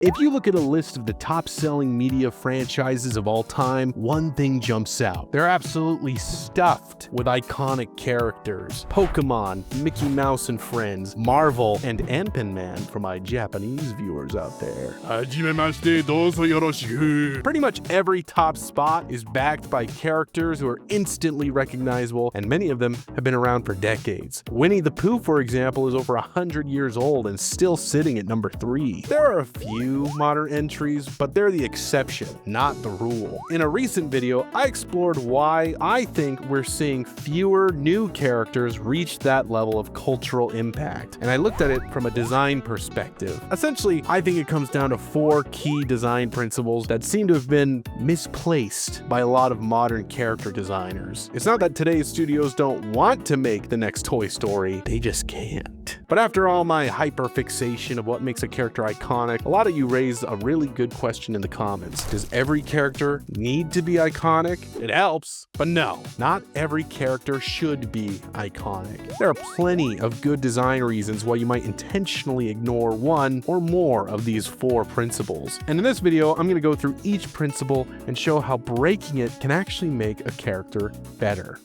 If you look at a list of the top-selling media franchises of all time, one thing jumps out. They're absolutely stuffed with iconic characters. Pokemon, Mickey Mouse and Friends, Marvel, and Ant-Man for my Japanese viewers out there. Pretty much every top spot is backed by characters who are instantly recognizable, and many of them have been around for decades. Winnie the Pooh, for example, is over 100 years old and still sitting at number 3. There are a few modern entries, but they're the exception, not the rule. In a recent video, I explored why I think we're seeing fewer new characters reach that level of cultural impact, and I looked at it from a design perspective. Essentially, I think it comes down to 4 key design principles that seem to have been misplaced by a lot of modern character designers. It's not that today's studios don't want to make the next Toy Story, they just can't. But after all my hyperfixation of what makes a character iconic, a lot of you raised a really good question in the comments. Does every character need to be iconic? It helps, but no, not every character should be iconic. There are plenty of good design reasons why you might intentionally ignore one or more of these 4 principles. And in this video, I'm going to go through each principle and show how breaking it can actually make a character better.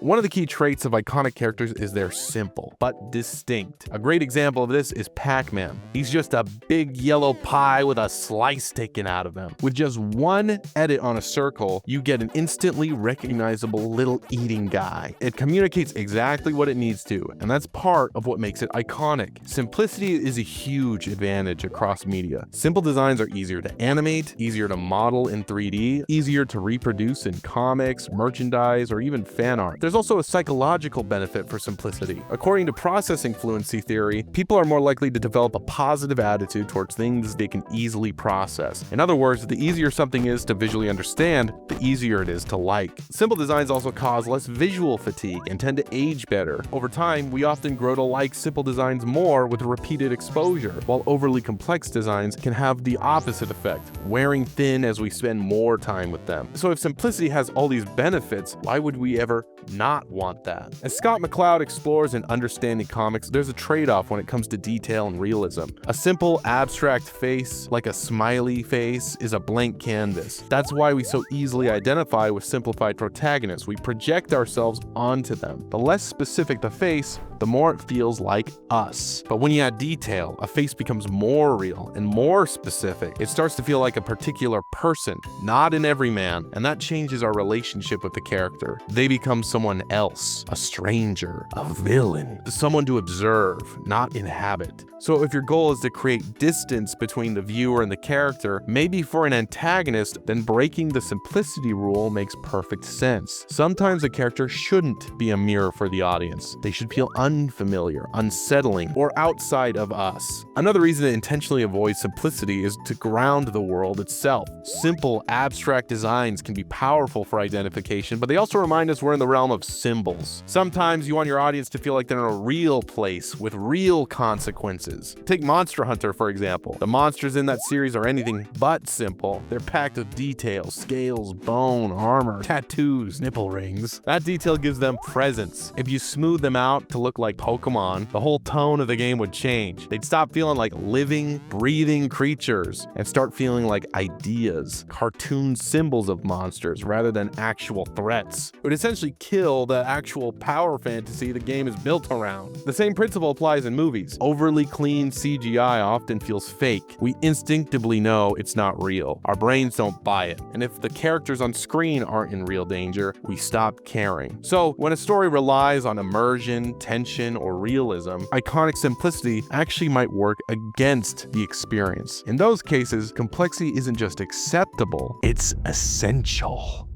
One of the key traits of iconic characters is they're simple, but distinct. A great example of this is Pac-Man. He's just a big yellow pie with a slice taken out of him. With just one edit on a circle, you get an instantly recognizable little eating guy. It communicates exactly what it needs to, and that's part of what makes it iconic. Simplicity is a huge advantage across media. Simple designs are easier to animate, easier to model in 3D, easier to reproduce in comics, merchandise, or even fan art. There's also a psychological benefit for simplicity. According to processing fluency theory, people are more likely to develop a positive attitude towards things they can easily process. In other words, the easier something is to visually understand, the easier it is to like. Simple designs also cause less visual fatigue and tend to age better. Over time, we often grow to like simple designs more with repeated exposure, while overly complex designs can have the opposite effect, wearing thin as we spend more time with them. So if simplicity has all these benefits, why would we ever not want that? As Scott McCloud explores in Understanding Comics, there's a trade-off when it comes to detail and realism. A simple, abstract face, like a smiley face, is a blank canvas. That's why we so easily identify with simplified protagonists. We project ourselves onto them. The less specific the face, the more it feels like us. But when you add detail, a face becomes more real and more specific. It starts to feel like a particular person, not an everyman, and that changes our relationship with the character. They become someone else, a stranger, a villain, someone to observe, not inhabit. So if your goal is to create distance between the viewer and the character, maybe for an antagonist, then breaking the simplicity rule makes perfect sense. Sometimes a character shouldn't be a mirror for the audience. They should feel unfamiliar, unsettling, or outside of us. Another reason to intentionally avoid simplicity is to ground the world itself. Simple, abstract designs can be powerful for identification, but they also remind us we're in the realm of symbols. Sometimes you want your audience to feel like they're in a real place with real consequences. Take Monster Hunter, for example. The monsters in that series are anything but simple. They're packed with details, scales, bone, armor, tattoos, nipple rings. That detail gives them presence. If you smooth them out to look like Pokemon, the whole tone of the game would change. They'd stop feeling like living, breathing creatures and start feeling like ideas, cartoon symbols of monsters rather than actual threats. It would essentially kill the actual power fantasy the game is built around. The same principle applies in movies. Overly clean CGI often feels fake. We instinctively know it's not real. Our brains don't buy it. And if the characters on screen aren't in real danger, we stop caring. So when a story relies on immersion, tension, or realism, iconic simplicity actually might work against the experience. In those cases, complexity isn't just acceptable, it's essential.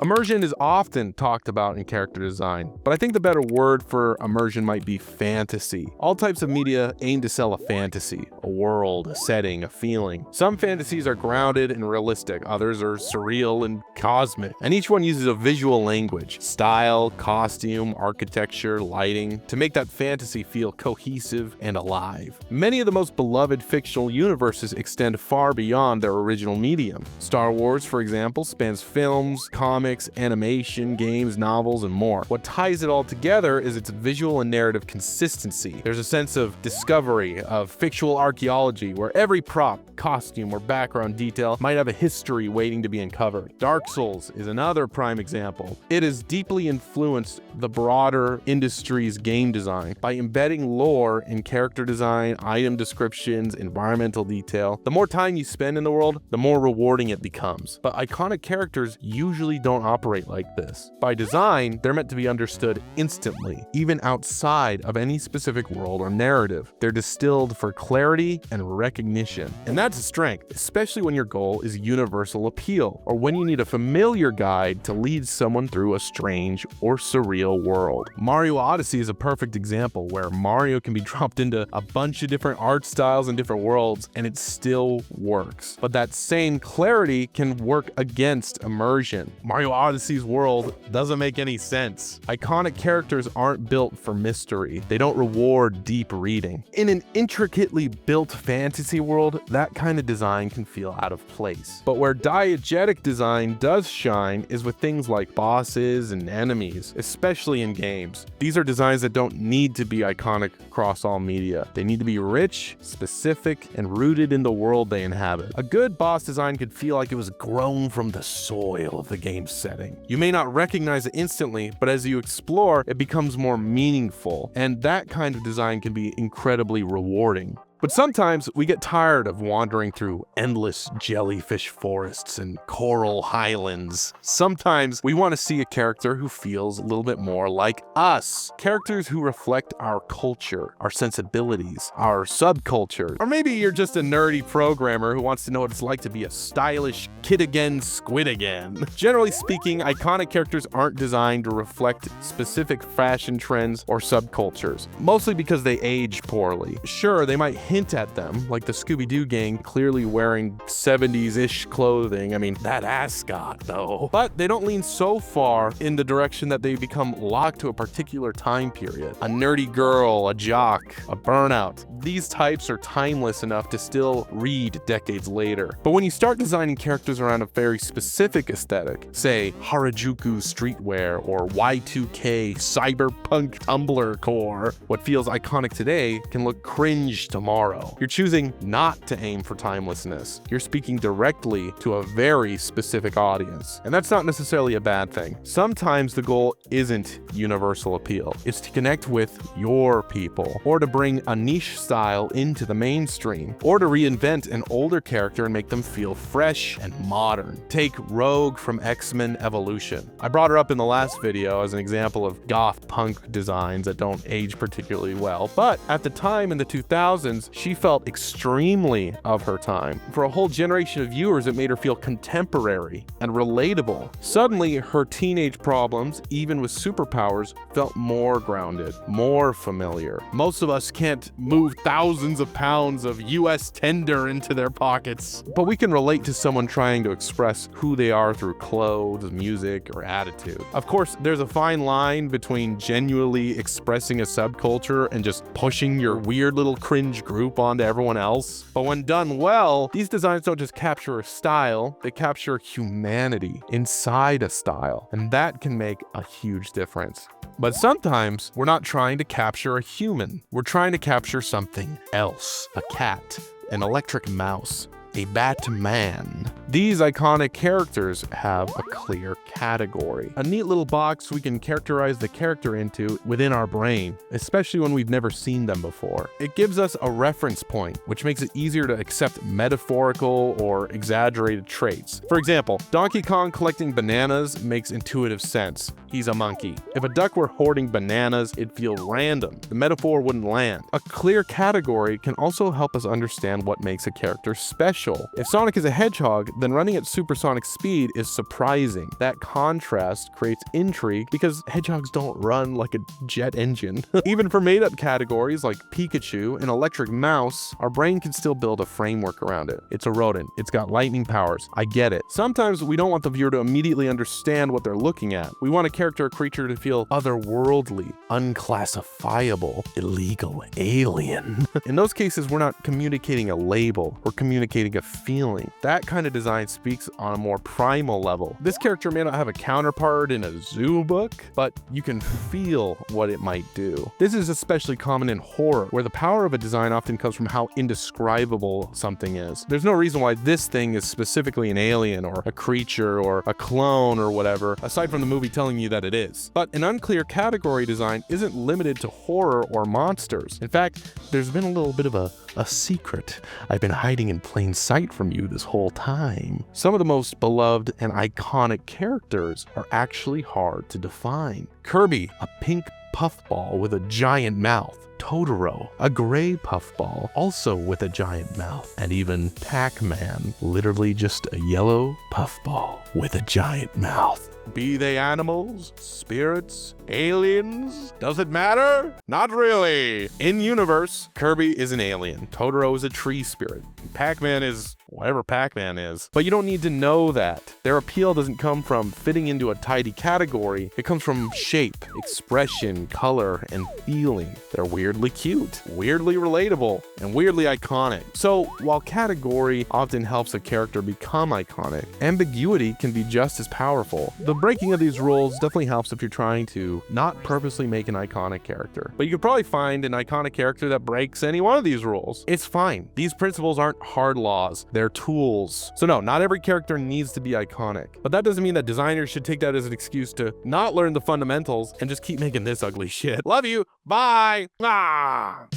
Immersion is often talked about in character design, but I think the better word for immersion might be fantasy. All types of media aim to sell a fantasy, a world, a setting, a feeling. Some fantasies are grounded and realistic, others are surreal and cosmic, and each one uses a visual language, style, costume, architecture, lighting, to make that fantasy feel cohesive and alive. Many of the most beloved fictional universes extend far beyond their original medium. Star Wars, for example, spans films, comics, comics, animation, games, novels, and more. What ties it all together is its visual and narrative consistency. There's a sense of discovery, of fictional archaeology, where every prop, costume, or background detail might have a history waiting to be uncovered. Dark Souls is another prime example. It has deeply influenced the broader industry's game design by embedding lore in character design, item descriptions, environmental detail. The more time you spend in the world, the more rewarding it becomes. But iconic characters usually don't operate like this. By design, they're meant to be understood instantly, even outside of any specific world or narrative. They're distilled for clarity and recognition. And that's a strength, especially when your goal is universal appeal, or when you need a familiar guide to lead someone through a strange or surreal world. Mario Odyssey is a perfect example where Mario can be dropped into a bunch of different art styles and different worlds, and it still works. But that same clarity can work against immersion. Mario Odyssey's world doesn't make any sense. Iconic characters aren't built for mystery. They don't reward deep reading. In an intricately built fantasy world, that kind of design can feel out of place. But where diegetic design does shine is with things like bosses and enemies, especially in games. These are designs that don't need to be iconic across all media. They need to be rich, specific, and rooted in the world they inhabit. A good boss design could feel like it was grown from the soil of the game's setting. You may not recognize it instantly, but as you explore, it becomes more meaningful, and that kind of design can be incredibly rewarding. But sometimes we get tired of wandering through endless jellyfish forests and coral highlands. Sometimes we want to see a character who feels a little bit more like us. Characters who reflect our culture, our sensibilities, our subculture. Or maybe you're just a nerdy programmer who wants to know what it's like to be a stylish kid again, squid again. Generally speaking, iconic characters aren't designed to reflect specific fashion trends or subcultures, mostly because they age poorly. Sure, they might hint at them, like the Scooby-Doo gang clearly wearing 70s-ish clothing. I mean, that ascot though. But they don't lean so far in the direction that they become locked to a particular time period. A nerdy girl, a jock, a burnout. These types are timeless enough to still read decades later. But when you start designing characters around a very specific aesthetic, say Harajuku streetwear or Y2K cyberpunk Tumblr core, what feels iconic today can look cringe tomorrow. You're choosing not to aim for timelessness. You're speaking directly to a very specific audience. And that's not necessarily a bad thing. Sometimes the goal isn't universal appeal. It's to connect with your people, or to bring a niche style into the mainstream, or to reinvent an older character and make them feel fresh and modern. Take Rogue from X-Men Evolution. I brought her up in the last video as an example of goth punk designs that don't age particularly well, but at the time in the 2000s, she felt extremely of her time. For a whole generation of viewers, it made her feel contemporary and relatable. Suddenly, her teenage problems, even with superpowers, felt more grounded, more familiar. Most of us can't move thousands of pounds of US tender into their pockets, but we can relate to someone trying to express who they are through clothes, music, or attitude. Of course, there's a fine line between genuinely expressing a subculture and just pushing your weird little cringe group onto everyone else. But when done well, these designs don't just capture a style, they capture humanity inside a style, and that can make a huge difference. But sometimes we're not trying to capture a human, we're trying to capture something else. A cat, an electric mouse, a Batman. These iconic characters have a clear category, a neat little box we can characterize the character into within our brain, especially when we've never seen them before. It gives us a reference point, which makes it easier to accept metaphorical or exaggerated traits. For example, Donkey Kong collecting bananas makes intuitive sense. He's a monkey. If a duck were hoarding bananas, it'd feel random. The metaphor wouldn't land. A clear category can also help us understand what makes a character special. If Sonic is a hedgehog, then running at supersonic speed is surprising. That contrast creates intrigue because hedgehogs don't run like a jet engine. Even for made-up categories like Pikachu and electric mouse, our brain can still build a framework around it. It's a rodent. It's got lightning powers. I get it. Sometimes we don't want the viewer to immediately understand what they're looking at. We want a character or creature to feel otherworldly, unclassifiable, illegal, alien. In those cases, we're not communicating a label. We're communicating creating a feeling. That kind of design speaks on a more primal level. This character may not have a counterpart in a zoo book, but you can feel what it might do. This is especially common in horror, where the power of a design often comes from how indescribable something is. There's no reason why this thing is specifically an alien or a creature or a clone or whatever, aside from the movie telling you that it is. But an unclear category design isn't limited to horror or monsters. In fact, there's been a little bit of a secret I've been hiding in plain sight from you this whole time. Some of the most beloved and iconic characters are actually hard to define. Kirby, a pink puffball with a giant mouth. Totoro, a gray puffball, also with a giant mouth. And even Pac-Man, literally just a yellow puffball with a giant mouth. Be they animals, spirits, aliens? Does it matter? Not really. In universe, Kirby is an alien. Totoro is a tree spirit. Pac-Man is whatever Pac-Man is. But you don't need to know that. Their appeal doesn't come from fitting into a tidy category. It comes from shape, expression, color, and feeling. They're weirdly cute, weirdly relatable, and weirdly iconic. So while category often helps a character become iconic, ambiguity can be just as powerful. The breaking of these rules definitely helps if you're trying to not purposely make an iconic character. But you could probably find an iconic character that breaks any one of these rules. It's fine. These principles aren't hard laws. They're tools. So no, not every character needs to be iconic. But that doesn't mean that designers should take that as an excuse to not learn the fundamentals and just keep making this ugly shit. Love you. Bye. Ah.